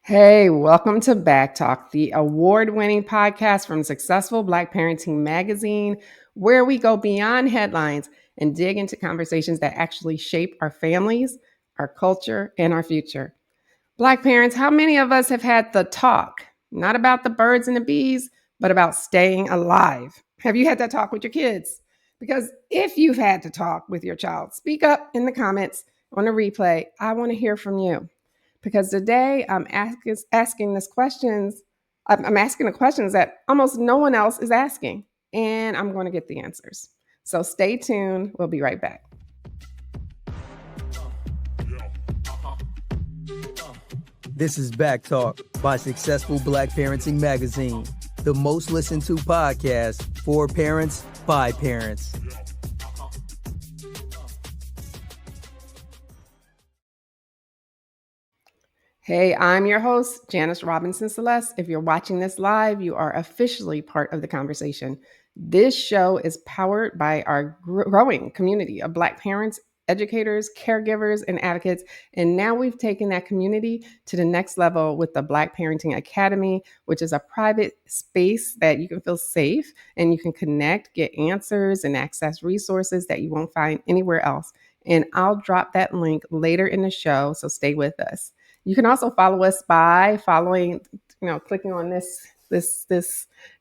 Hey, welcome to Back Talk, the award-winning podcast from Successful Black Parenting Magazine, where we go beyond headlines and dig into conversations that actually shape our families, our culture, and our future. Black parents, how many of us have had the talk, not about the birds and the bees, but about staying alive? Have you had that talk with your kids? Because if you've had to talk with your child, speak up in the comments on the replay. I want to hear from you. Because today asking this questions. I'm asking the questions that almost no one else is asking, and I'm going to get the answers. So stay tuned. We'll be right back. This is Back Talk by Successful Black Parenting Magazine, the most listened to podcast for parents by parents. Hey, I'm your host, Janice Robinson-Celeste. If you're watching this live, you are officially part of the conversation. This show is powered by our growing community of Black parents, educators, caregivers, and advocates. And now we've taken that community to the next level with the Black Parenting Academy, which is a private space that you can feel safe and you can connect, get answers, and access resources that you won't find anywhere else. And I'll drop that link later in the show, so stay with us. You can also follow us by clicking on this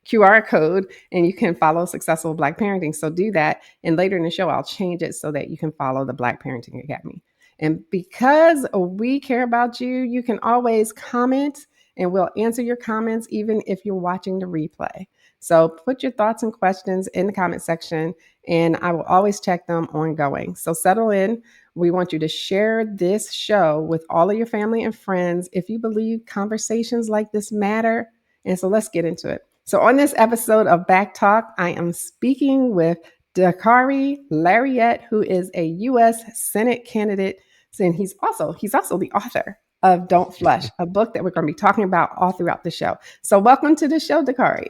QR code, and you can follow Successful Black Parenting. So do that. And later in the show, I'll change it so that you can follow the Black Parenting Academy. And because we care about you, you can always comment and we'll answer your comments even if you're watching the replay. So put your thoughts and questions in the comment section, and I will always check them ongoing. So settle in. We want you to share this show with all of your family and friends if you believe conversations like this matter. And so let's get into it. So on this episode of Back Talk, I am speaking with Dakari Larriett, who is a U.S. Senate candidate, and he's also the author of Don't Flush, a book that we're going to be talking about all throughout the show. So welcome to the show, Dakari.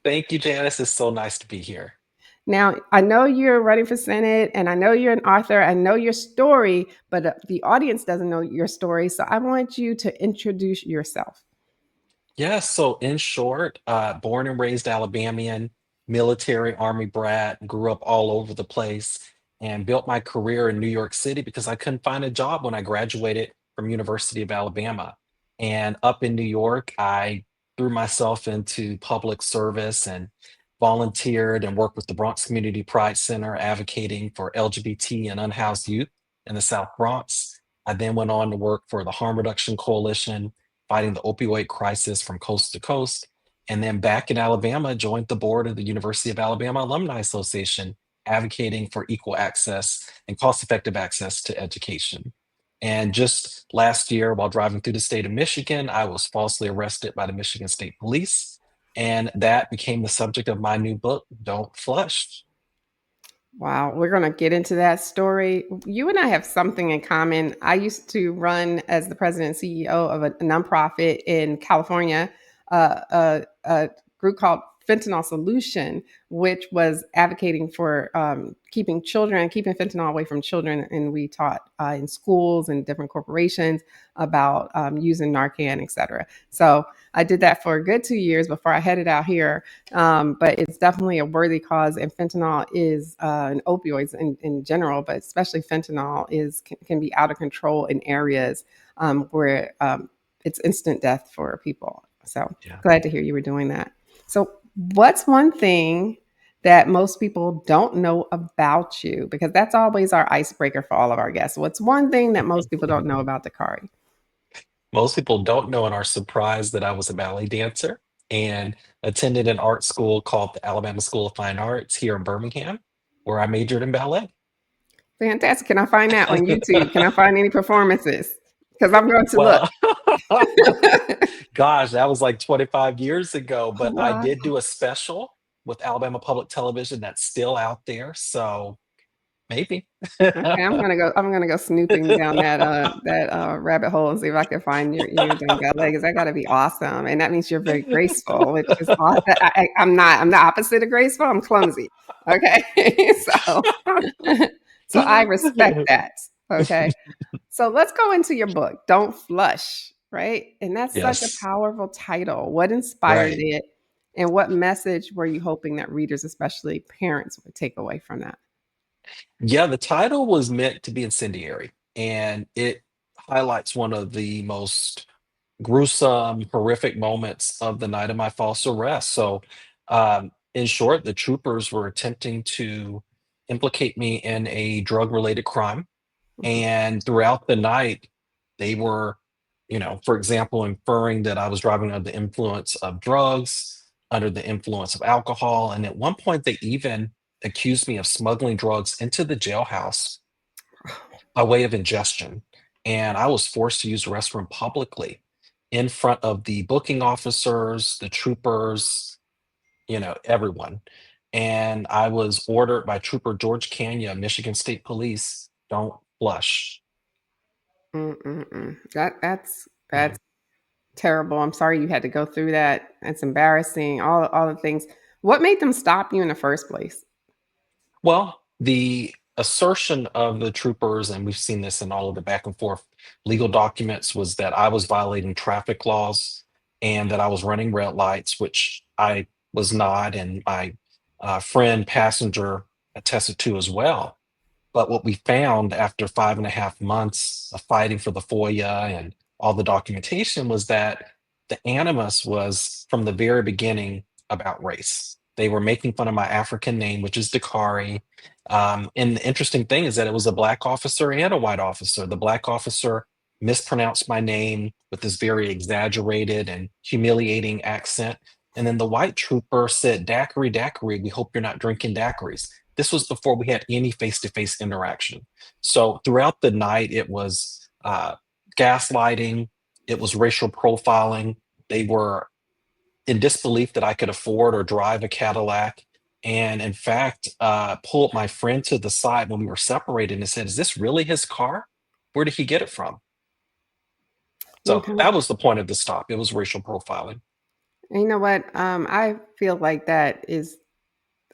Thank you, Janice. It's so nice to be here. Now, I know you're running for Senate and I know you're an author. I know your story, but the audience doesn't know your story. So I want you to introduce yourself. Yeah, so in short, born and raised Alabamian, military, Army brat, grew up all over the place, and built my career in New York City because I couldn't find a job when I graduated from University of Alabama. And up in New York, I threw myself into public service and volunteered and worked with the Bronx Community Pride Center, advocating for LGBT and unhoused youth in the South Bronx. I then went on to work for the Harm Reduction Coalition, fighting the opioid crisis from coast to coast. And then back in Alabama, joined the board of the University of Alabama Alumni Association, advocating for equal access and cost-effective access to education. And just last year, while driving through the state of Michigan, I was falsely arrested by the Michigan State Police. And that became the subject of my new book, Don't Flush. Wow, we're going to get into that story. You and I have something in common. I used to run as the president and CEO of a nonprofit in California, a group called Fentanyl Solution, which was advocating for keeping fentanyl away from children. And we taught in schools and different corporations about using Narcan, et cetera. So I did that for a good 2 years before I headed out here. But it's definitely a worthy cause. And fentanyl is, and opioids in general, but especially fentanyl can be out of control in areas where it's instant death for people. So Glad to hear you were doing that. So what's one thing that most people don't know about you? Because that's always our icebreaker for all of our guests. What's one thing that most people don't know about Dakari? Most people don't know and are surprised that I was a ballet dancer and attended an art school called the Alabama School of Fine Arts here in Birmingham, where I majored in ballet. Fantastic. Can I find that on YouTube? Can I find any performances? Because I'm going to Well, look. gosh, that was like 25 years ago, but I Wow. did do a special with Alabama Public Television that's still out there. So maybe. Okay, I'm gonna go snooping down that rabbit hole and see if I can find your doing ballet, because that got to be awesome. And that means you're very graceful, which is awesome. I'm not. I'm the opposite of graceful. I'm clumsy. Okay, so so I respect that. Okay, so let's go into your book. Don't Flush. right? And that's such a Yes. powerful title. What inspired Right. it? And what message were you hoping that readers, especially parents, would take away from that? Yeah, the title was meant to be incendiary, and it highlights one of the most gruesome, horrific moments of the night of my false arrest. So, in short, the troopers were attempting to implicate me in a drug-related crime, Mhm. and throughout the night, they were, for example, inferring that I was driving under the influence of drugs, under the influence of alcohol, and at one point, they even accused me of smuggling drugs into the jailhouse by way of ingestion. And I was forced to use the restroom publicly in front of the booking officers, the troopers, everyone. And I was ordered by Trooper George Kanya, Michigan State Police, don't flush. Mm-mm-mm. That's Yeah. terrible. I'm sorry you had to go through that. It's embarrassing. All the things. What made them stop you in the first place? Well, the assertion of the troopers, and we've seen this in all of the back and forth legal documents, was that I was violating traffic laws and that I was running red lights, which I was not, and my friend passenger attested to as well. But what we found after 5.5 months of fighting for the FOIA and all the documentation was that the animus was from the very beginning about race. They were making fun of my African name, which is Dakari. And the interesting thing is that it was a black officer and a white officer. The black officer mispronounced my name with this very exaggerated and humiliating accent. And then the white trooper said, Daiquiri, Daiquiri, we hope you're not drinking daiquiris. This was before we had any face-to-face interaction. So throughout the night, it was gaslighting, it was racial profiling. They were in disbelief that I could afford or drive a Cadillac. And in fact, pulled my friend to the side when we were separated and said, "Is this really his car? Where did he get it from?" So Okay. that was the point of the stop. It was racial profiling. And you know what? I feel like that is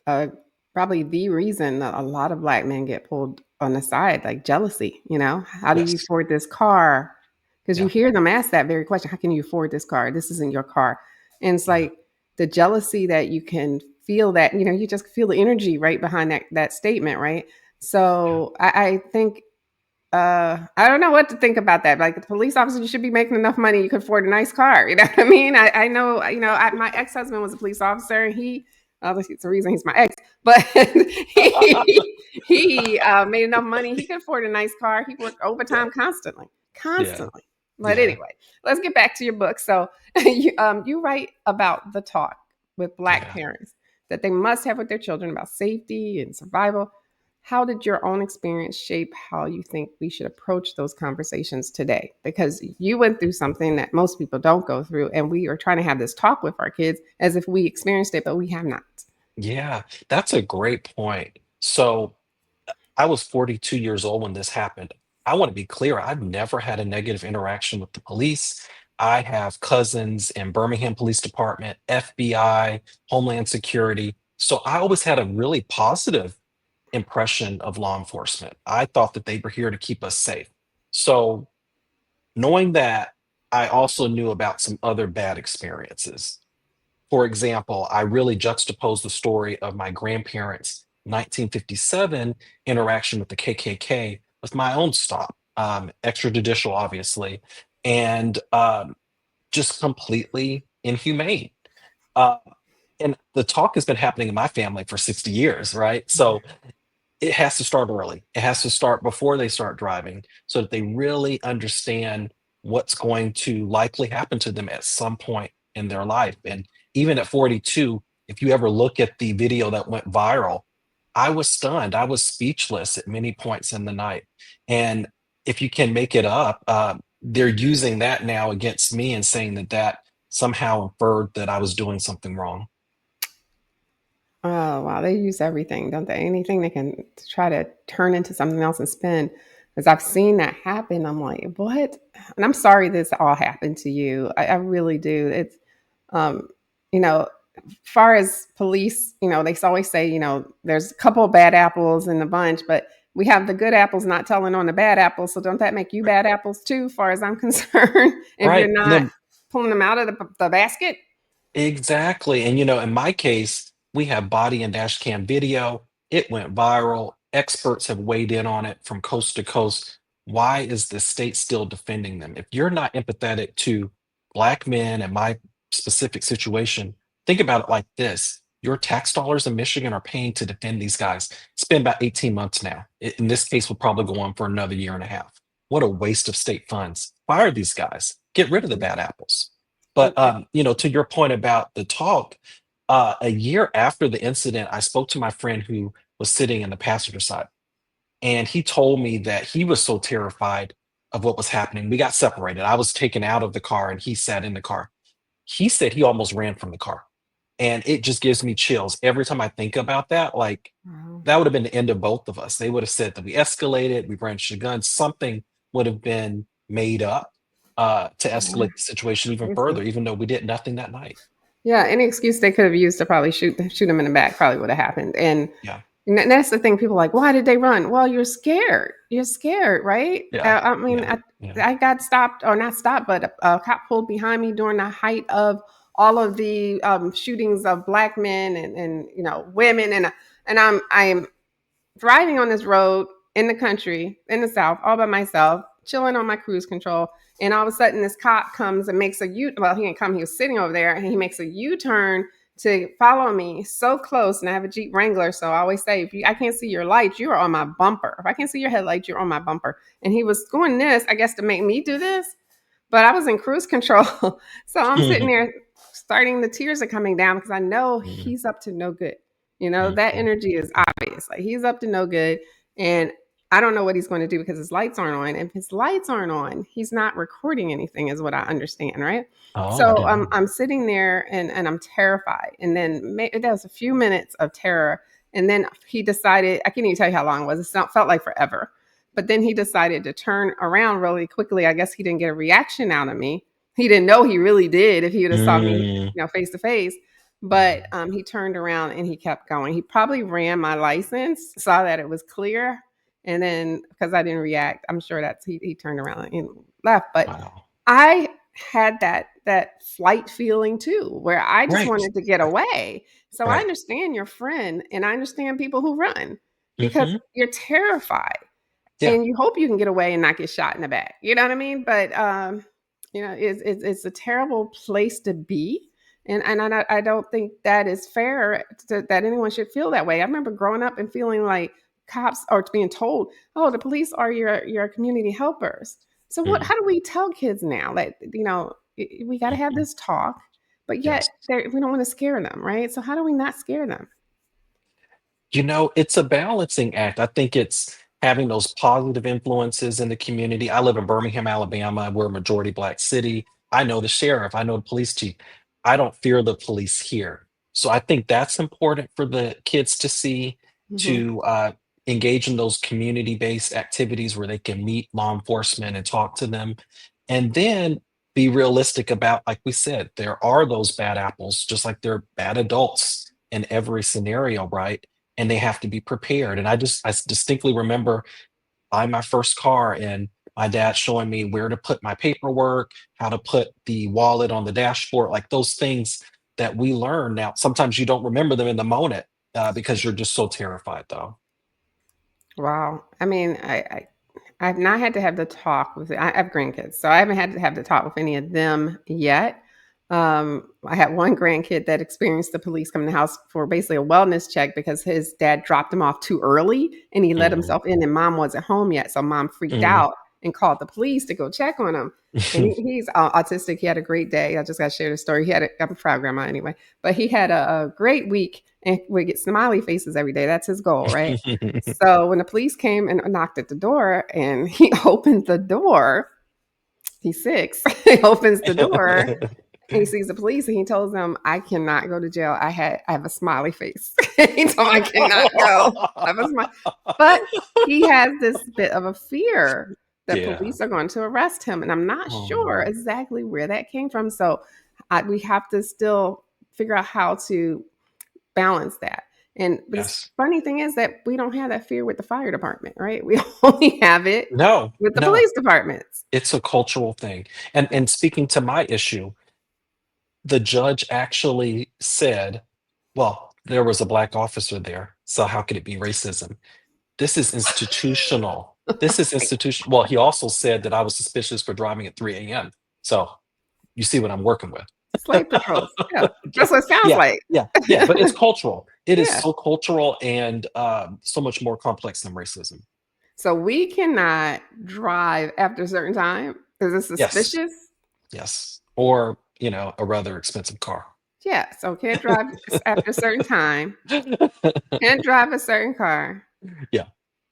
uh, probably the reason that a lot of black men get pulled on the side, like jealousy. How do you Yes. afford this car? Because you Yeah. hear them ask that very question: How can you afford this car? This isn't your car. And it's Yeah. like the jealousy that you can feel that you just feel the energy right behind that statement, right? Yeah. So I think I don't know what to think about that. Like the police officer, you should be making enough money. You could afford a nice car. You know what I mean? I know, my ex-husband was a police officer and it's the reason he's my ex, but he made enough money. He could afford a nice car. He worked Yeah. overtime constantly, Yeah. constantly. But Yeah. anyway, let's get back to your book. So you write about the talk with black Yeah. parents that they must have with their children about safety and survival. How did your own experience shape how you think we should approach those conversations today? Because you went through something that most people don't go through, and we are trying to have this talk with our kids as if we experienced it, but we have not. Yeah. That's a great point. So I was 42 years old when this happened. I want to be clear, I've never had a negative interaction with the police. I have cousins in Birmingham Police Department, FBI, Homeland Security. So I always had a really positive impression of law enforcement. I thought that they were here to keep us safe. So knowing that, I also knew about some other bad experiences. For example, I really juxtaposed the story of my grandparents' 1957 interaction with the KKK with my own stop, extrajudicial, obviously, and just completely inhumane. Uh, and the talk has been happening in my family for 60 years, right? So it has to start early. It has to start before they start driving so that they really understand what's going to likely happen to them at some point in their life. And even at 42, if you ever look at the video that went viral, I was stunned. I was speechless at many points in the night. And if you can make it up, they're using that now against me and saying that that somehow inferred that I was doing something wrong. Oh, wow. They use everything, don't they? Anything they can try to turn into something else and spin. Because I've seen that happen. I'm like, what? And I'm sorry this all happened to you. I really do. It's, um, you know, far as police, they always say, there's a couple of bad apples in the bunch, but we have the good apples not telling on the bad apples. So don't that make you bad apples too, far as I'm concerned, if you're Right. not pulling them out of the basket? Exactly. And, in my case, we have body and dash cam video. It went viral. Experts have weighed in on it from coast to coast. Why is the state still defending them? If you're not empathetic to Black men and my specific situation, think about it like this. Your tax dollars in Michigan are paying to defend these guys. It's been about 18 months now. In this case, will probably go on for another year and a half. What a waste of state funds. Fire these guys. Get rid of the bad apples. But Okay. to your point about the talk, a year after the incident, I spoke to my friend who was sitting in the passenger side, and he told me that he was so terrified of what was happening. We got separated. I was taken out of the car, and he sat in the car. He said he almost ran from the car, and it just gives me chills every time I think about that. Like Wow. that would have been the end of both of us. They would have said that we escalated, we brandished a gun, something would have been made up to Yeah. escalate the situation even Crazy. further, even though we did nothing that night. Yeah, any excuse they could have used to probably shoot him in the back probably would have happened. Yeah, And that's the thing. People are like, why did they run? Well, you're scared. You're scared, right? yeah, I mean, yeah, yeah. I got stopped, or not stopped, but a cop pulled behind me during the height of all of the shootings of Black men and women, and I'm driving on this road in the country, in the South, all by myself, chilling on my cruise control. And all of a sudden, this cop comes and makes a U. Well, he didn't come. He was sitting over there, and he makes a U-turn to follow me so close. And I have a Jeep Wrangler, so I always say, I can't see your lights, you're on my bumper. If I can't see your headlights, you're on my bumper. And he was doing this, I guess, to make me do this. But I was in cruise control. So I'm sitting Mhm, there starting, the tears are coming down because I know mhm, he's up to no good. That mhm, energy is obvious. Like, he's up to no good. And I don't know what he's going to do because his lights aren't on. If his lights aren't on, he's not recording anything, is what I understand, right? Oh, I So didn't know that. I'm sitting there and I'm terrified. And then there was a few minutes of terror. And then he decided, I can't even tell you how long it was. Felt like forever. But then he decided to turn around really quickly. I guess he didn't get a reaction out of me. He didn't know he really did if he would have saw me, Mm, face to face. But mhm, he turned around and he kept going. He probably ran my license, saw that it was clear, and then because I didn't react, I'm sure that's he turned around and left. But wow. I had that flight feeling too, where I just Right, wanted to get away. So I right. understand your friend, and I understand people who run because Mhm, you're terrified yeah, and you hope you can get away and not get shot in the back. You know what I mean? But it's a terrible place to be, and I don't think that is fair that anyone should feel that way. I remember growing up and feeling like cops are being told, "Oh, the police are your community helpers." So what? mhm, How do we tell kids now that we got to have mhm, this talk, but yet yes. we don't want to scare them, right? So how do we not scare them? It's a balancing act. I think it's having those positive influences in the community. I live in Birmingham, Alabama. We're a majority Black city. I know the sheriff, I know the police chief. I don't fear the police here. So I think that's important for the kids to see, Hmm. to engage in those community based activities where they can meet law enforcement and talk to them. And then be realistic about, like we said, there are those bad apples, just like there are bad adults in every scenario, right? And they have to be prepared. And I distinctly remember buying my first car and my dad showing me where to put my paperwork, how to put the wallet on the dashboard, like those things that we learn now. Sometimes you don't remember them in the moment because you're just so terrified, though. Wow. I mean, I've not had to have the talk with. I have grandkids, so I haven't had to have the talk with any of them yet. I had one grandkid that experienced the police coming to the house for basically a wellness check because his dad dropped him off too early and he let Mm, himself in, and mom wasn't home yet, so mom freaked mm. out and called the police to go check on him. And he's autistic. He had a great day. I just got to share the story. I'm a proud grandma anyway, but he had a great week and we get smiley faces every day. That's his goal, right? So when the police came and knocked at the door and he opened the door, he's 6. He opens the door and he sees the police and he tells them, "I cannot go to jail. I have a smiley face." He told him, "I cannot go. I have a smile." But he has this bit of a fear that Yeah. police are going to arrest him, and I'm not Oh sure no. exactly where that came from. So we have to still figure out how to balance that. And but the Yes. funny thing is that we don't have that fear with the fire department, right? We only have it No, with the no. police departments. It's a cultural thing. And speaking to my issue, the judge actually said, well, there was a black officer there, so how could it be racism? This is institutional. This is institutional. Well, he also said that I was suspicious for driving at 3 a.m. So you see what I'm working with. Slave patrols. Yeah. Yeah, That's what it sounds yeah, like. yeah, yeah. But it's cultural. It is Yeah. so cultural and so much more complex than racism. So we cannot drive after a certain time. Is it Yes, suspicious? yes. Or, a rather expensive car. Yeah. So can't drive after a certain time. Can't drive a certain car. Yeah,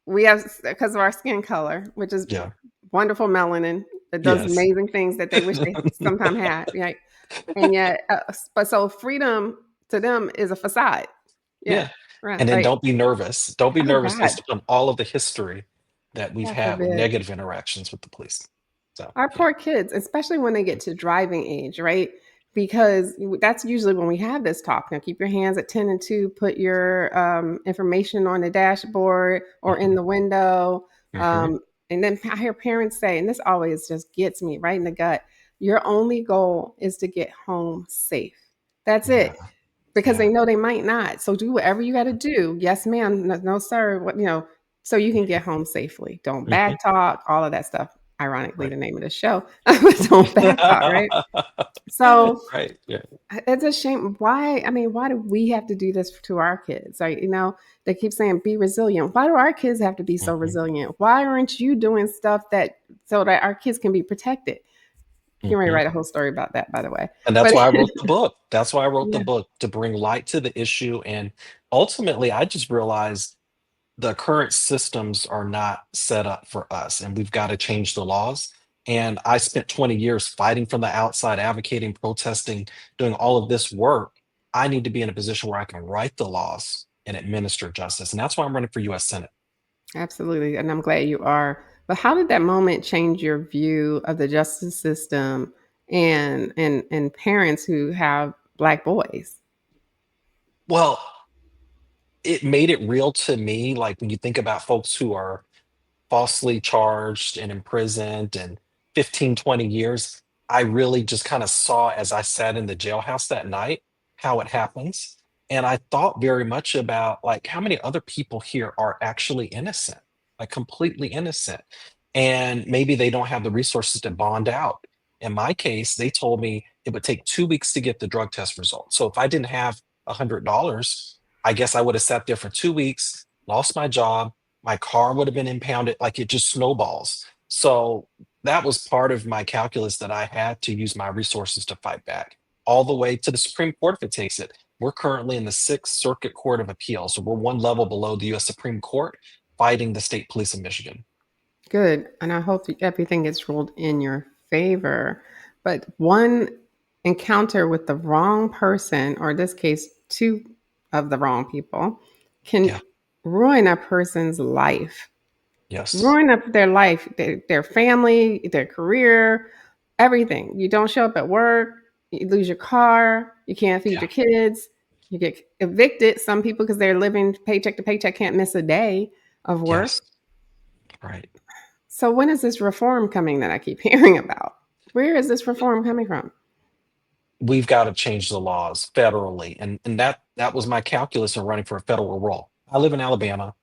We have because of our skin color, which is yeah. wonderful melanin that does Yes. amazing things that they wish they sometime had. Right. And yet, but so freedom to them is a facade. Yeah. Yeah, Right. and then Right. don't be nervous. Don't be Oh nervous God. based upon all of the history that we've God had with forbid. negative interactions with the police. So, Our yeah. poor kids, especially when they get to driving age, right? Because that's usually when we have this talk. Now, keep your hands at 10 and 2, put your information on the dashboard or in Mhm, the window. mhm. And then I hear parents say, and this always just gets me right in the gut, your only goal is to get home safe. That's Yeah, it, because they yeah. know they might not. So do whatever you got to do. Yes, ma'am. No, no, sir. What so you can get home safely. Don't Mhm, back talk. All of that stuff. Ironically, right. the name of the show. Don't back talk. Right. So Right, yeah. it's a shame. Why? I mean, why do we have to do this to our kids? Like, they keep saying be resilient. Why do our kids have to be so Mhm, resilient? Why aren't you doing stuff that so that our kids can be protected? You ready to mhm. write a whole story about that, by the way. And that's But why I wrote the book. That's why I wrote the yeah, book, to bring light to the issue, and ultimately, I just realized the current systems are not set up for us, and we've got to change the laws. And I spent 20 years fighting from the outside, advocating, protesting, doing all of this work. I need to be in a position where I can write the laws and administer justice. And that's why I'm running for US Senate. absolutely, and I'm glad you are. But how did that moment change your view of the justice system and parents who have black boys? Well, it made it real to me. Like when you think about folks who are falsely charged and imprisoned and 15, 20 years, I really just kind of saw as I sat in the jailhouse that night how it happens. And I thought very much about like how many other people here are actually innocent, like completely innocent. And maybe they don't have the resources to bond out. In my case, they told me it would take 2 weeks to get the drug test results. So if I didn't have $100, I guess I would have sat there for 2 weeks, lost my job, my car would have been impounded. Like it just snowballs. So that was part of my calculus, that I had to use my resources to fight back all the way to the Supreme Court if it takes it. We're currently in the Sixth Circuit Court of Appeal. So we're one level below the US Supreme Court, fighting the state police of Michigan. Good, and I hope that everything gets ruled in your favor. But one encounter with the wrong person, or in this case, two of the wrong people, can Yeah. ruin a person's life. Yes. Ruin up their life, their family, their career, everything. You don't show up at work, you lose your car, you can't feed Yeah. your kids, you get evicted. Some people, because they're living paycheck to paycheck, can't miss a day of work. Yes. Right. So when is this reform coming that I keep hearing about? Where is this reform coming from? We've got to change the laws federally. And that was my calculus in running for a federal role. I live in Alabama.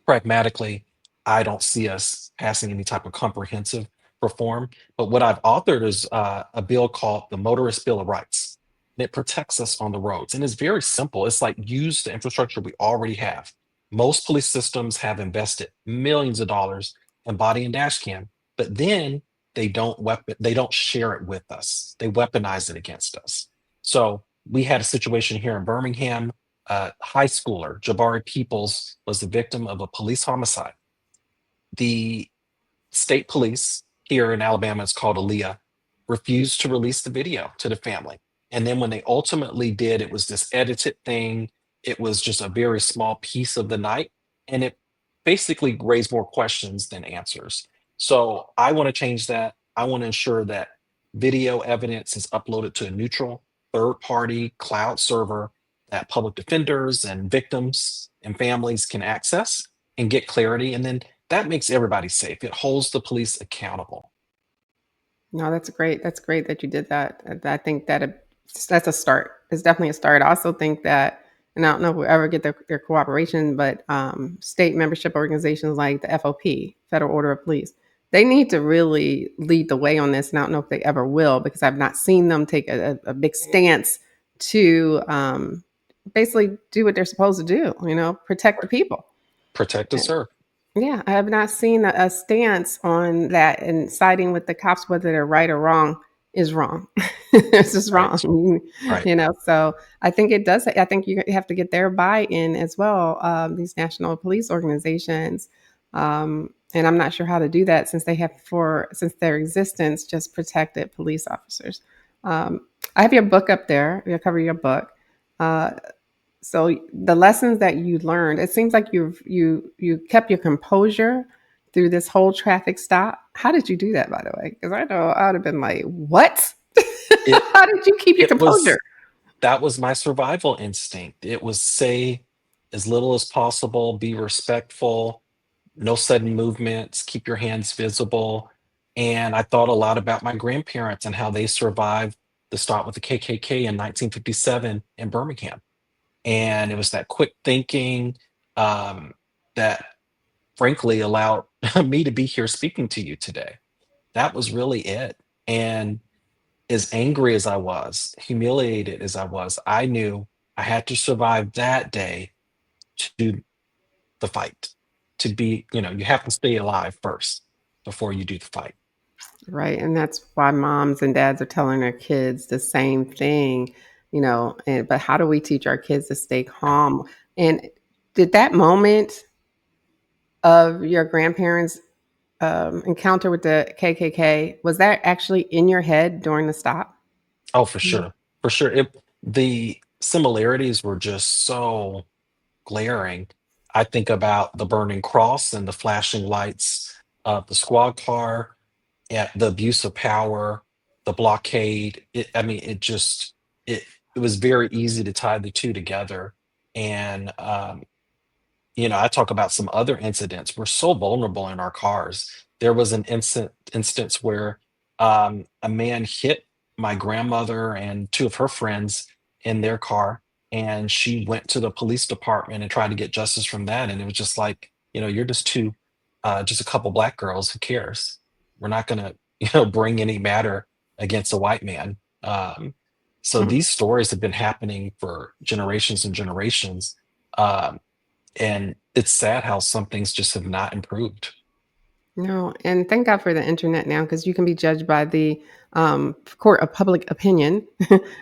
Pragmatically, I don't see us passing any type of comprehensive reform. But what I've authored is a bill called the Motorist Bill of Rights. And it protects us on the roads. And it's very simple. It's like use the infrastructure we already have. Most police systems have invested millions of dollars in body and dash cam, but then they don't share it with us. They weaponize it against us. So we had a situation here in Birmingham. High schooler Jabari Peoples was the victim of a police homicide. The state police here in Alabama, it's called Aaliyah, refused to release the video to the family. And then when they ultimately did, it was this edited thing. It was just a very small piece of the night. And it basically raised more questions than answers. So I want to change that. I want to ensure that video evidence is uploaded to a neutral third party cloud server that public defenders and victims and families can access and get clarity. And then that makes everybody safe. It holds the police accountable. No, that's great. That's great that you did that. I think that that's a start. It's definitely a start. I also think that, and I don't know if we'll ever get their cooperation, but state membership organizations like the FOP, Federal Order of Police, they need to really lead the way on this. And I don't know if they ever will, because I've not seen them take a big stance to basically do what they're supposed to do, protect the people. Protect and serve. Yeah, I have not seen a stance on that, and siding with the cops, whether they're right or wrong, is wrong. It's just wrong. Right. Right. So I think it does. I think you have to get their buy-in as well. These national police organizations, and I'm not sure how to do that since they have since their existence just protected police officers. I have your book up there. You'll cover your book. Uh, so the lessons that you learned, it seems like you kept your composure through this whole traffic stop. How did you do that, by the way? Because I know I would have been like, "What? It How did you keep your it composure?" was that was my survival instinct. It was say as little as possible, be respectful, no sudden movements, keep your hands visible. And I thought a lot about my grandparents and how they survived the stop with the KKK in 1957 in Birmingham. And it was that quick thinking um, that frankly allowed me to be here speaking to you today. That was really it. And as angry as I was, humiliated as I was, I knew I had to survive that day to the fight. To be, you have to stay alive first before you do the fight. Right. And that's why moms and dads are telling their kids the same thing, but how do we teach our kids to stay calm? And did that moment of your grandparents' encounter with the KKK, was that actually in your head during the stop? Oh, for Mhm. sure. For sure. The similarities were just so glaring. I think about the burning cross and the flashing lights of the squad car, and the abuse of power, the blockade. I mean, it it was very easy to tie the two together. And I talk about some other incidents. We're so vulnerable in our cars. There was an instance where a man hit my grandmother and two of her friends in their car, and she went to the police department and tried to get justice from that. And it was just like, you're just just a couple black girls. Who cares? We're not gonna, bring any matter against a white man. So Mhm. these stories have been happening for generations and generations. Um, and it's sad how some things just have not improved. No, and thank God for the internet now, because you can be judged by the court of public opinion.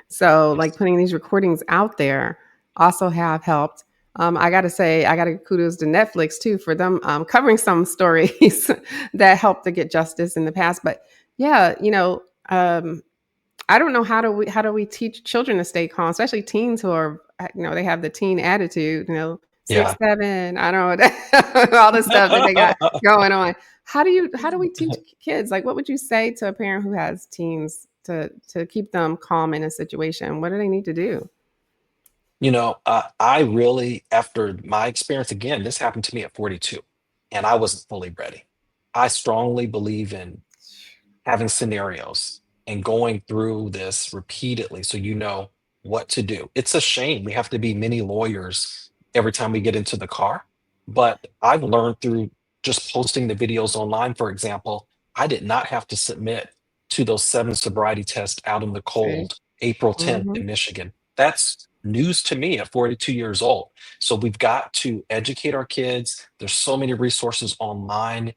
So, like, Yes. putting these recordings out there also have helped. I got to say, I got to kudos to Netflix too for them covering some stories that helped to get justice in the past. But yeah, I don't know how do we teach children to stay calm, especially teens who are they have the teen attitude, 6, Yeah. 7, I don't know all the stuff that they got going on. How do we teach kids? Like, what would you say to a parent who has teens to keep them calm in a situation? What do they need to do? I really, after my experience, again, this happened to me at 42, and I wasn't fully ready. I strongly believe in having scenarios and going through this repeatedly so you know what to do. It's a shame we have to be many lawyers every time we get into the car, but I've learned through just posting the videos online, for example, I did not have to submit to those 7 sobriety tests out in the See? cold April 10th Mhm. in Michigan. That's news to me at 42 years old. So we've got to educate our kids. There's so many resources online,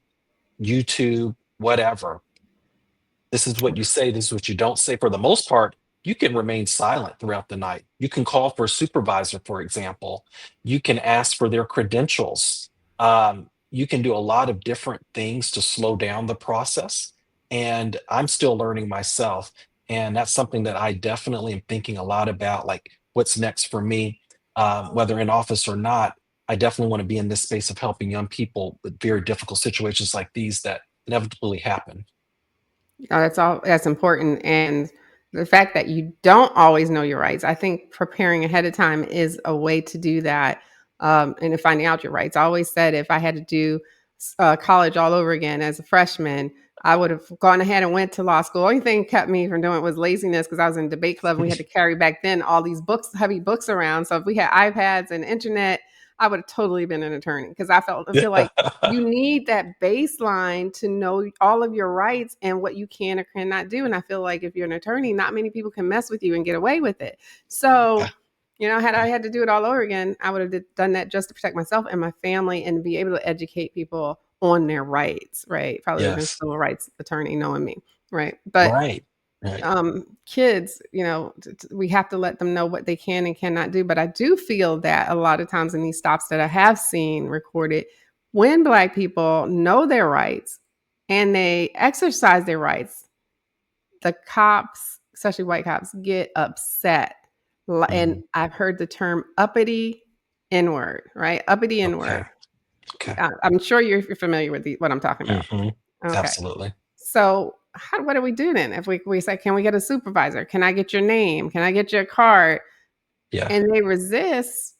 YouTube, whatever. This is what you say, this is what you don't say. For the most part, you can remain silent throughout the night. You can call for a supervisor, for example. You can ask for their credentials. You can do a lot of different things to slow down the process. And I'm still learning myself. And that's something that I definitely am thinking a lot about, like what's next for me, whether in office or not. I definitely want to be in this space of helping young people with very difficult situations like these that inevitably happen. That's important. And the fact that you don't always know your rights, I think preparing ahead of time is a way to do that, and finding out your rights. I always said if I had to do college all over again as a freshman, I would have gone ahead and went to law school. Only thing kept me from doing it was laziness because I was in debate club and we had to carry back then all these books, heavy books around. So if we had iPads and internet, I would have totally been an attorney because I feel like you need that baseline to know all of your rights and what you can or cannot do. And I feel like if you're an attorney, not many people can mess with you and get away with it. Yeah, So, had I yeah, had to do it all over again, I would have done that just to protect myself and my family and be able to educate people on their rights, right? Probably would have been yes, civil rights attorney knowing me, right? But right, right, kids, we have to let them know what they can and cannot do. But I do feel that a lot of times in these stops that I have seen recorded, when Black people know their rights and they exercise their rights, the cops, especially white cops, get upset. And mm, I've heard the term uppity N word, right? Uppity N okay, word. okay, I'm sure you're familiar with what I'm talking about. hmm, Okay. absolutely, So what do we do then? If we say, can we get a supervisor? Can I get your name? Can I get your card? yeah, And they resist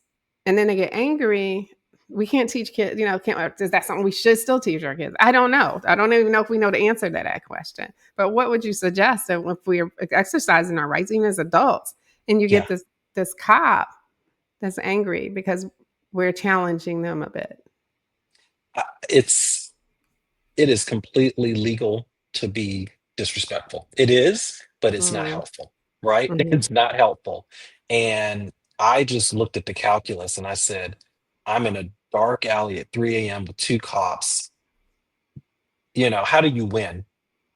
and then they get angry. We can't teach kids, is that something we should still teach our kids? I don't know. I don't even know if we know the answer to that question. But what would you suggest if we're exercising our rights, even as adults, and you get yeah. this cop that's angry because we're challenging them a bit? It's it is completely legal to be disrespectful. It is, but it's not Mm, helpful, right? mhm. It's not helpful. And I just looked at the calculus and I said, I'm in a dark alley at 3 a.m. with two cops. How do you win?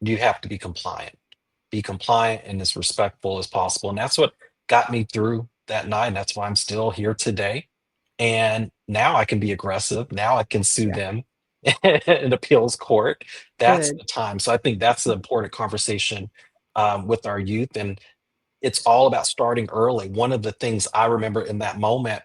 You have to be compliant. Be compliant and as respectful as possible. And that's what got me through that night. And that's why I'm still here today. And now I can be aggressive. Now I can sue Yeah, them in appeals court. That's good. the time. So I think that's the important conversation with our youth. And it's all about starting early. One of the things I remember in that moment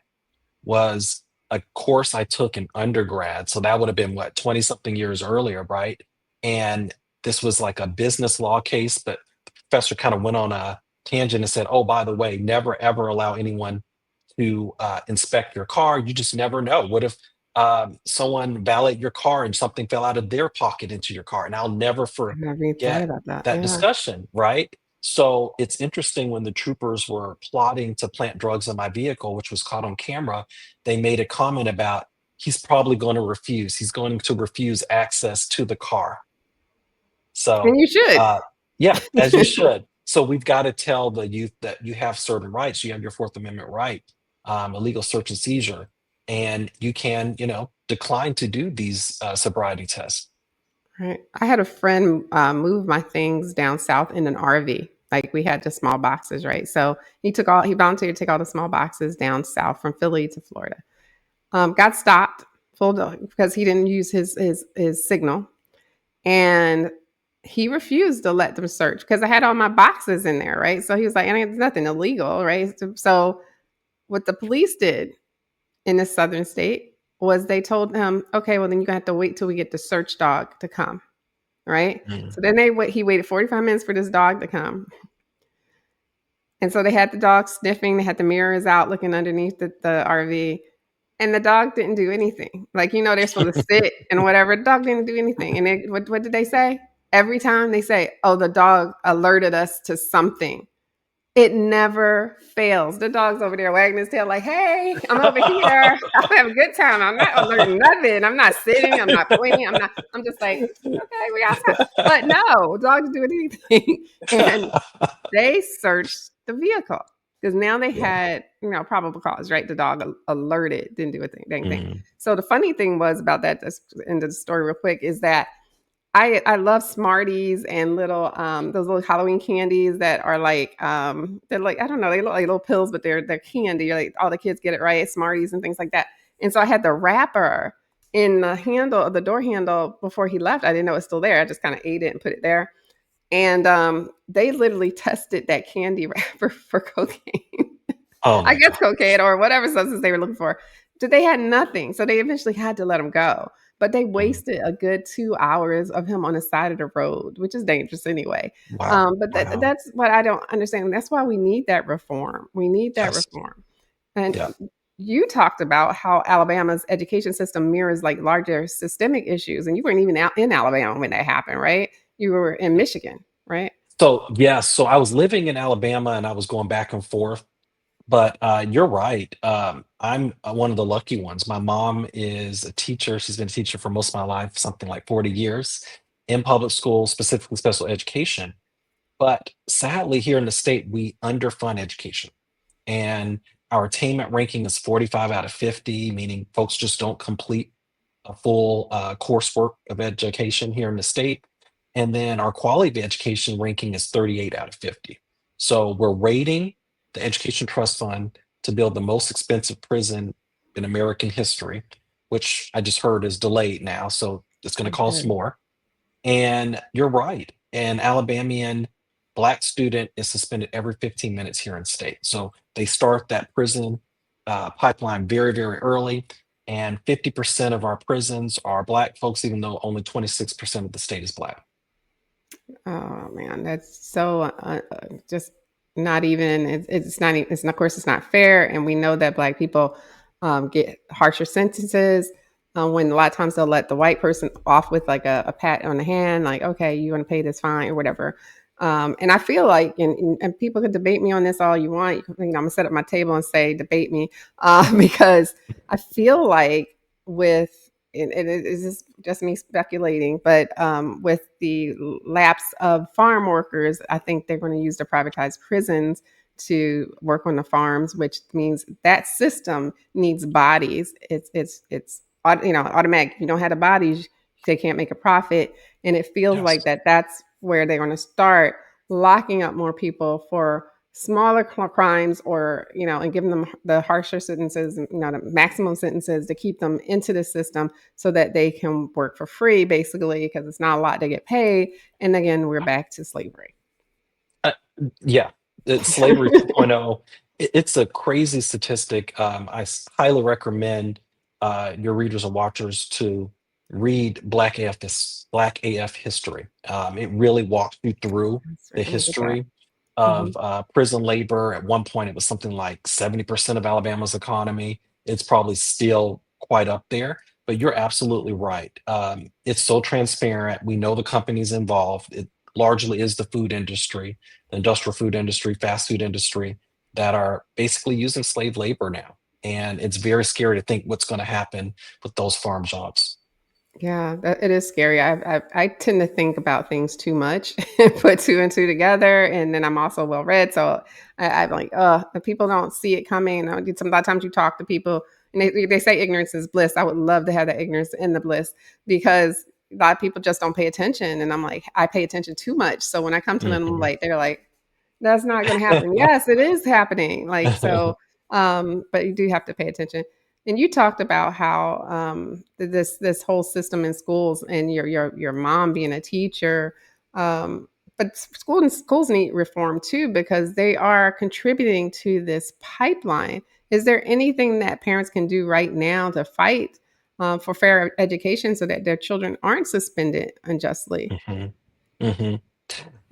was a course I took in undergrad. So that would have been what, 20 something years earlier, right? And this was like a business law case, but the professor kind of went on a tangent and said, oh, by the way, never ever allow anyone to inspect your car. You just never know. What if someone valeted your car and something fell out of their pocket into your car? And I'll never I never even thought forget about that. that Yeah. discussion, right? So it's interesting when the troopers were plotting to plant drugs in my vehicle, which was caught on camera, they made a comment about he's probably going to refuse. He's going to refuse access to the car. So, And you should. uh, yeah, as you should. So we've got to tell the youth that you have certain rights. You have your Fourth Amendment right, illegal search and seizure, and you can, decline to do these sobriety tests. Right. I had a friend move my things down south in an RV. Like we had the small boxes, right? So he volunteered to take all the small boxes down south from Philly to Florida. Got stopped, pulled because he didn't use his signal, and he refused to let them search because I had all my boxes in there, right? So he was like, "It's nothing illegal, right?" So what the police did in the southern state was they told him, "Okay, well then you're gonna have to wait till we get the search dog to come." Right? Mm. So then he waited 45 minutes for this dog to come. And so they had the dog sniffing, they had the mirrors out looking underneath the RV, and the dog didn't do anything. Like, they're supposed to sit and whatever. The dog didn't do anything. And what did they say? Every time they say, "Oh, the dog alerted us to something." It never fails. The dog's over there wagging his tail like, "Hey, I'm over here. I'm having a good time. I'm not alerting nothing. I'm not sitting. I'm not pointing. I'm just like, okay, we outside." But no, dogs do anything. And they searched the vehicle because now they Yeah. had, probable cause, right? The dog alerted, didn't do a dang thing. Mm. So the funny thing was about that, just end of the story real quick, is that I love Smarties and those little Halloween candies that are like, they're like, I don't know, they look like little pills, but they're candy. Like all the kids get it, right? Smarties and things like that. And so I had the wrapper in the handle of the door handle before he left. I didn't know it was still there. I just kind of ate it and put it there. And they literally tested that candy wrapper for cocaine. Oh I my guess God. cocaine or whatever substance they were looking for. So they had nothing. So they eventually had to let him go. But they Mhm. wasted a good 2 hours of him on the side of the road, which is dangerous anyway. Wow. But Wow. that's what I don't understand. That's why we need that reform. We need that Yes. reform. And Yeah. you talked about how Alabama's education system mirrors like larger systemic issues, and you weren't even out in Alabama when that happened, right? You were in Michigan, right? So, yeah, so I was living in Alabama and I was going back and forth, but you're right. I'm one of the lucky ones. My mom is a teacher. She's been a teacher for most of my life, something like 40 years in public schools, specifically special education. But sadly, here in the state, we underfund education. And our attainment ranking is 45 out of 50, meaning folks just don't complete a full coursework of education here in the state. And then our quality of education ranking is 38 out of 50. So we're rating the Education Trust Fund to build the most expensive prison in American history, which I just heard is delayed now. So it's going to Oh, cost good. more. And you're right. An Alabamian black student is suspended every 15 minutes here in state. So they start that prison pipeline very, very early. And 50% of our prisons are black folks, even though only 26% of the state is black. Oh man, that's so just not even. It's not. It's of course it's not fair, and we know that Black people get harsher sentences. When a lot of times they'll let the white person off with like a pat on the hand, like okay, you want to pay this fine or whatever. And I feel like, and people could debate me on this all you want. I'm gonna set up my table and say debate me, because I feel like with and it is just me speculating, but with the lapse of farm workers, I think they're going to use the privatized prisons to work on the farms, which means that system needs bodies. Automatic. If you don't have the bodies, they can't make a profit, and it feels like Yes. that's where they're going to start locking up more people for smaller crimes, or and giving them the harsher sentences, the maximum sentences to keep them into the system so that they can work for free, basically, because it's not a lot to get paid. And again, we're back to slavery. Uh, yeah, it's slavery 2.0. It's a crazy statistic. Highly recommend your readers and watchers to read Black AF history. It really walks you through That's the right. Let me get that. history of Mhm. prison labor. At one point, it was something like 70% of Alabama's economy. It's probably still quite up there, but you're absolutely right. It's so transparent. We know the companies involved. It largely is the food industry, the industrial food industry, fast food industry, that are basically using slave labor now. And it's very scary to think what's going to happen with those farm jobs. Yeah, it is scary. I tend to think about things too much and put two and two together, and then I'm also well read, so I'm like, if people don't see it coming. A lot of times you talk to people, and they say ignorance is bliss. I would love to have that ignorance in the bliss, because a lot of people just don't pay attention, and I'm like, I pay attention too much. So when I come to them, Mhm. like they're like, that's not going to happen. Yes, it is happening. Like so, but you do have to pay attention. And you talked about how this whole system in schools, and your mom being a teacher, but schools need reform too, because they are contributing to this pipeline. Is there anything that parents can do right now to fight for fair education so that their children aren't suspended unjustly? Mhm. Mhm.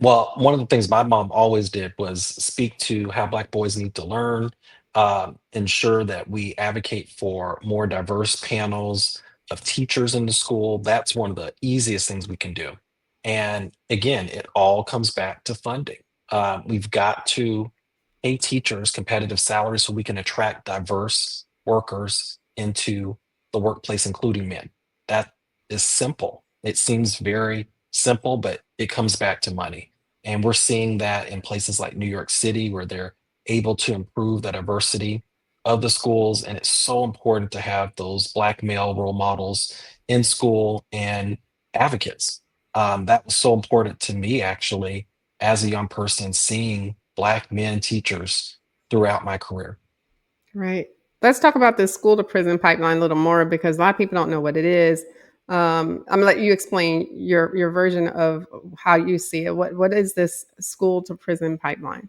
Well, one of the things my mom always did was speak to how Black boys need to learn, ensure that we advocate for more diverse panels of teachers in the school. That's one of the easiest things we can do. And again, it all comes back to funding. We've got to pay teachers competitive salaries so we can attract diverse workers into the workplace, including men. That is simple. It seems very simple, but it comes back to money. And we're seeing that in places like New York City, where they're able to improve the diversity of the schools. And it's so important to have those Black male role models in school and advocates. That was so important to me, actually, as a young person, seeing Black men teachers throughout my career. Right. Let's talk about this school to prison pipeline a little more, because a lot of people don't know what it is. I'm gonna let you explain your version of how you see it. What is this school to prison pipeline?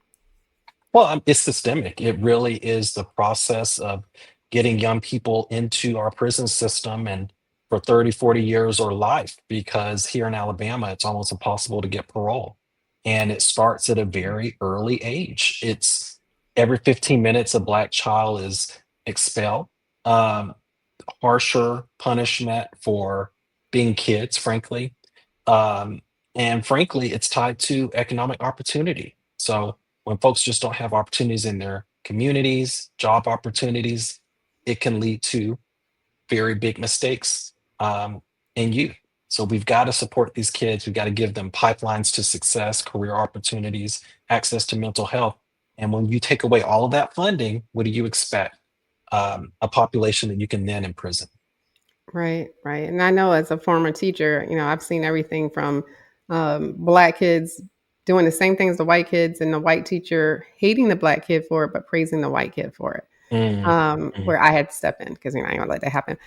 Well, it's systemic. It really is the process of getting young people into our prison system and for 30, 40 years or life, because here in Alabama, it's almost impossible to get parole. And it starts at a very early age. It's every 15 minutes, a Black child is expelled. Um, Harsher punishment for being kids, frankly. Um, and frankly, it's tied to economic opportunity. So when folks just don't have opportunities in their communities, job opportunities, it can lead to very big mistakes in youth. So we've got to support these kids. We've got to give them pipelines to success, career opportunities, access to mental health. And when you take away all of that funding, what do you expect? A population that you can then imprison. Right, right. And I know as a former teacher, I've seen everything from black kids doing the same thing as the white kids, and the white teacher hating the black kid for it, but praising the white kid for it. Mm, mm, Where I had to step in because I ain't gonna let that happen.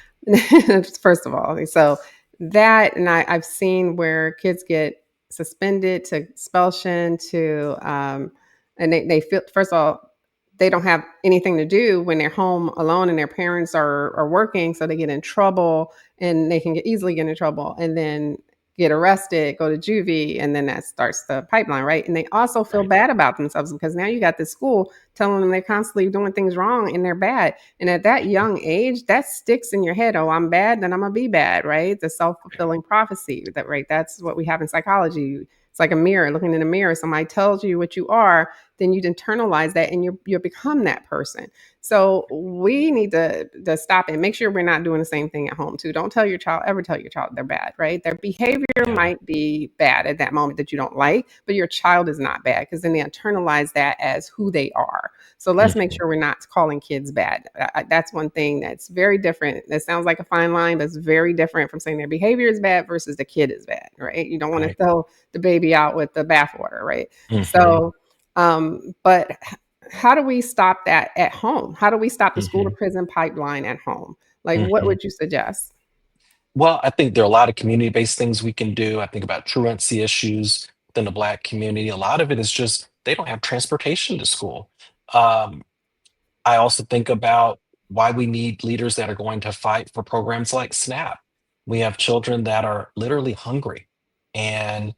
First of all, so that, and I've seen where kids get suspended to expulsion to, and they feel, first of all, they don't have anything to do when they're home alone and their parents are working, so they get in trouble and they can easily get in trouble, and then get arrested, go to juvie, and then that starts the pipeline, right? And they also feel right. bad about themselves because now you got this school telling them they're constantly doing things wrong and they're bad. And at that Mhm, young age, that sticks in your head. Oh, I'm bad, then I'm gonna be bad, right? The right. self-fulfilling prophecy. That, right? That's what we have in psychology. It's like a mirror, looking in a mirror. Somebody tells you what you are, then you internalize that and you become that person. So we need to stop and make sure we're not doing the same thing at home too. Don't tell your child, ever tell your child they're bad, right? Their behavior Yeah. might be bad at that moment that you don't like, but your child is not bad because then they internalize that as who they are. So let's make Mhm, sure we're not calling kids bad. That's one thing that's very different. That sounds like a fine line, but it's very different from saying their behavior is bad versus the kid is bad, right? You don't want to right. throw the baby out with the bathwater, right? Mhm, So, but how do we stop that at home? How do we stop the school to mhm, prison pipeline at home? Like, what mhm. would you suggest? Well, I think there are a lot of community-based things we can do. I think about truancy issues within the Black community. A lot of it is just they don't have transportation to school. Um, I also think about why we need leaders that are going to fight for programs like SNAP. We have children that are literally hungry, and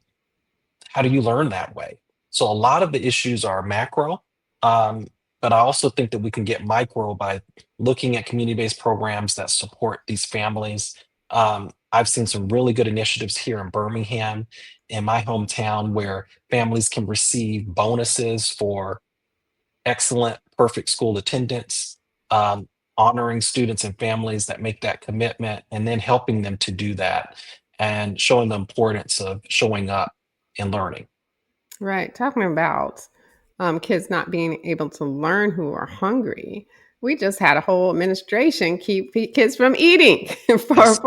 how do you learn that way? So a lot of the issues are macro, um, but I also think that we can get micro by looking at community-based programs that support these families. I've seen some really good initiatives here in Birmingham, in my hometown, where families can receive bonuses for excellent, perfect school attendance, honoring students and families that make that commitment, and then helping them to do that and showing the importance of showing up and learning. Right. Talking about kids not being able to learn who are hungry. We just had a whole administration keep kids from eating Yes.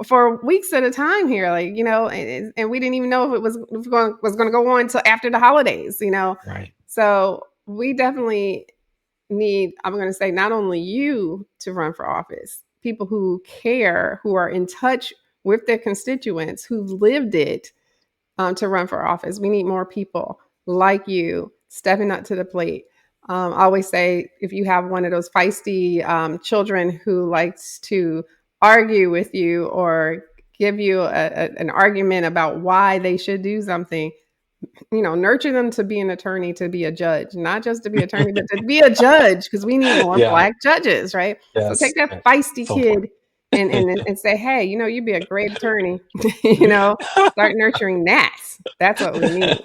for weeks at a time here, like, and we didn't even know if it was going to go on until after the holidays. Right. So we definitely need, I'm going to say, not only you to run for office, people who care, who are in touch with their constituents, who've lived it, to run for office. We need more people like you stepping up to the plate. I always say, if you have one of those feisty children who likes to argue with you or give you an argument about why they should do something, nurture them to be an attorney, to be a judge, not just to be attorney, but to be a judge, because we need more Yeah. black judges, right? So take Yes. that Yeah. feisty So kid important. and say, hey, you'd be a great attorney. Start nurturing that. That's what we need.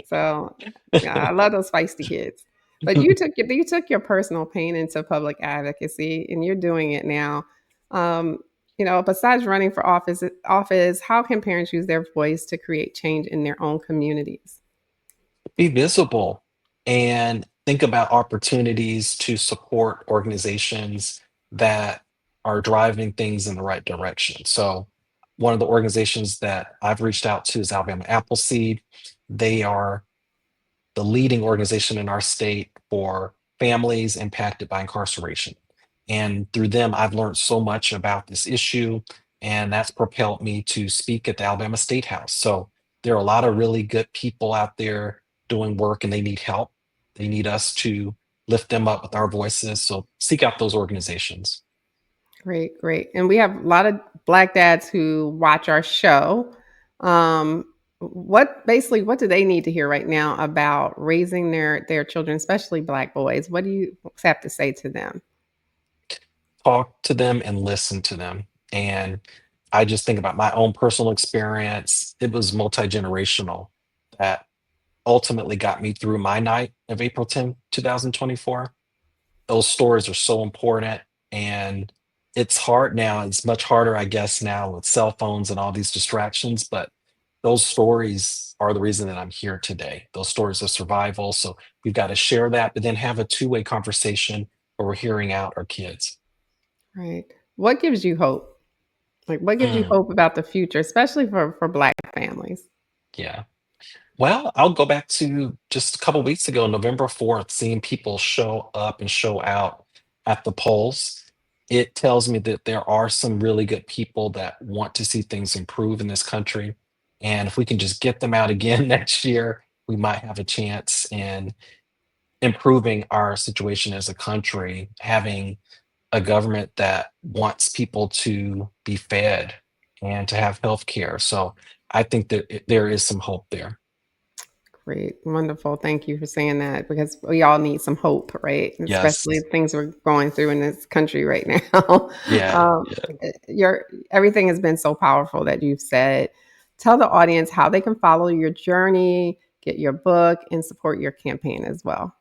So yeah, I love those feisty kids. But you took your personal pain into public advocacy, and you're doing it now. Um, besides running for office, how can parents use their voice to create change in their own communities? Be visible and think about opportunities to support organizations that are driving things in the right direction. So, one of the organizations that I've reached out to is Alabama Appleseed. They are the leading organization in our state for families impacted by incarceration. And through them, I've learned so much about this issue, and that's propelled me to speak at the Alabama State House. So there are a lot of really good people out there doing work, and they need help. They need us to lift them up with our voices. So seek out those organizations. Great, great. And we have a lot of Black dads who watch our show. Um, what do they need to hear right now about raising their children, especially Black boys? What do you have to say to them? Talk to them and listen to them. And I just think about my own personal experience. It was multi-generational that ultimately got me through my night of April 10th, 2024. Those stories are so important. And it's hard now. It's much harder, I guess, now with cell phones and all these distractions. But those stories are the reason that I'm here today. Those stories of survival. So we've got to share that, but then have a two-way conversation where we're hearing out our kids. Right. What gives you hope? Like, what gives you Mm, hope about the future, especially for Black families? yeah. Well, I'll go back to just a couple weeks ago, November 4th, seeing people show up and show out at the polls. It tells me that there are some really good people that want to see things improve in this country. And if we can just get them out again next year, we might have a chance in improving our situation as a country, having a government that wants people to be fed and to have health care. So I think that there is some hope there. Great. Wonderful. Thank you for saying that because we all need some hope, right? Especially Yes. the things we're going through in this country right now. Yeah. um, Yeah. your everything has been so powerful that you've said. Tell the audience how they can follow your journey, get your book, and support your campaign as well.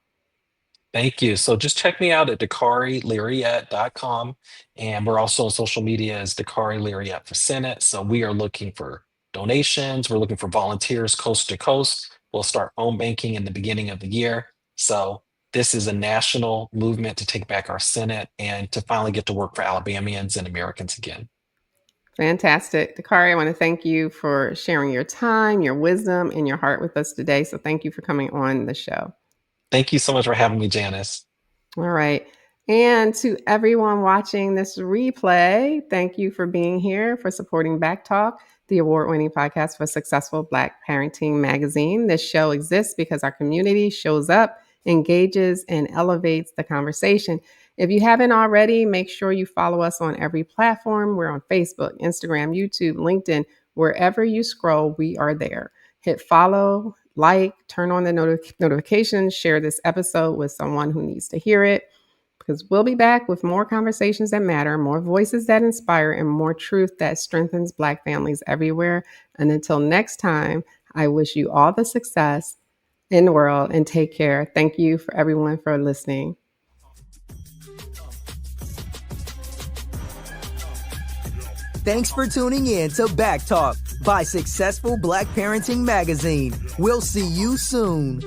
Thank you. So just check me out at DakariLarriett.com. And we're also on social media as Dakari Larriett for Senate. So we are looking for donations. We're looking for volunteers coast to coast. We'll start home banking in the beginning of the year. So this is a national movement to take back our Senate and to finally get to work for Alabamians and Americans again. Fantastic. Dakari, I want to thank you for sharing your time, your wisdom, and your heart with us today. So thank you for coming on the show. Thank you so much for having me, Janice. All right. And to everyone watching this replay, thank you for being here, for supporting Back Talk, the award winning podcast for successful Black parenting magazine. This show exists because our community shows up, engages, and elevates the conversation. If you haven't already, make sure you follow us on every platform. We're on Facebook, Instagram, YouTube, LinkedIn. Wherever you scroll, we are there. Hit follow, like, turn on the notifications, share this episode with someone who needs to hear it, because we'll be back with more conversations that matter, more voices that inspire, and more truth that strengthens Black families everywhere. And until next time, I wish you all the success in the world and take care. Thank you for everyone for listening. Thanks for tuning in to Back Talk by Successful Black Parenting Magazine. We'll see you soon.